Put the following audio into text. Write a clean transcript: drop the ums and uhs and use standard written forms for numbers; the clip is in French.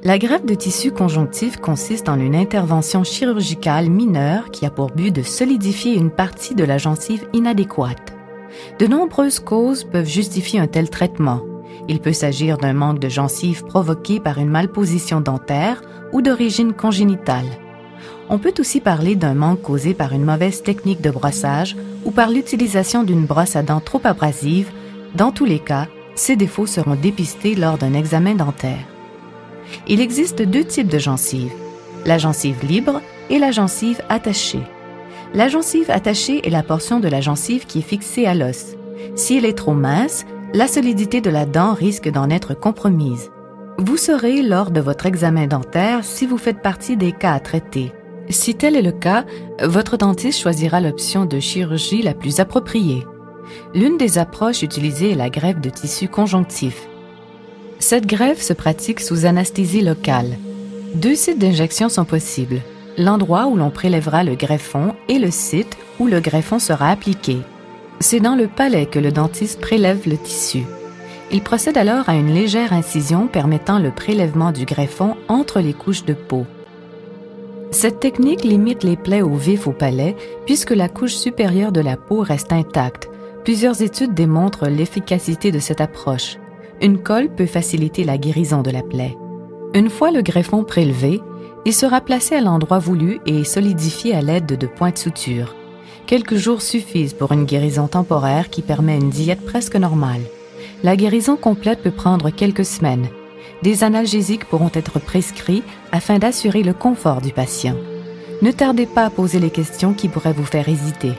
La greffe de tissu conjonctif consiste en une intervention chirurgicale mineure qui a pour but de solidifier une partie de la gencive inadéquate. De nombreuses causes peuvent justifier un tel traitement. Il peut s'agir d'un manque de gencive provoqué par une malposition dentaire ou d'origine congénitale. On peut aussi parler d'un manque causé par une mauvaise technique de brossage ou par l'utilisation d'une brosse à dents trop abrasive. Dans tous les cas, ces défauts seront dépistés lors d'un examen dentaire. Il existe deux types de gencives, la gencive libre et la gencive attachée. La gencive attachée est la portion de la gencive qui est fixée à l'os. Si elle est trop mince, la solidité de la dent risque d'en être compromise. Vous saurez lors de votre examen dentaire si vous faites partie des cas à traiter. Si tel est le cas, votre dentiste choisira l'option de chirurgie la plus appropriée. L'une des approches utilisées est la greffe de tissu conjonctif. Cette greffe se pratique sous anesthésie locale. Deux sites d'injection sont possibles, l'endroit où l'on prélèvera le greffon et le site où le greffon sera appliqué. C'est dans le palais que le dentiste prélève le tissu. Il procède alors à une légère incision permettant le prélèvement du greffon entre les couches de peau. Cette technique limite les plaies au vif au palais puisque la couche supérieure de la peau reste intacte. Plusieurs études démontrent l'efficacité de cette approche. Une colle peut faciliter la guérison de la plaie. Une fois le greffon prélevé, il sera placé à l'endroit voulu et solidifié à l'aide de points de suture. Quelques jours suffisent pour une guérison temporaire qui permet une diète presque normale. La guérison complète peut prendre quelques semaines. Des analgésiques pourront être prescrits afin d'assurer le confort du patient. Ne tardez pas à poser les questions qui pourraient vous faire hésiter.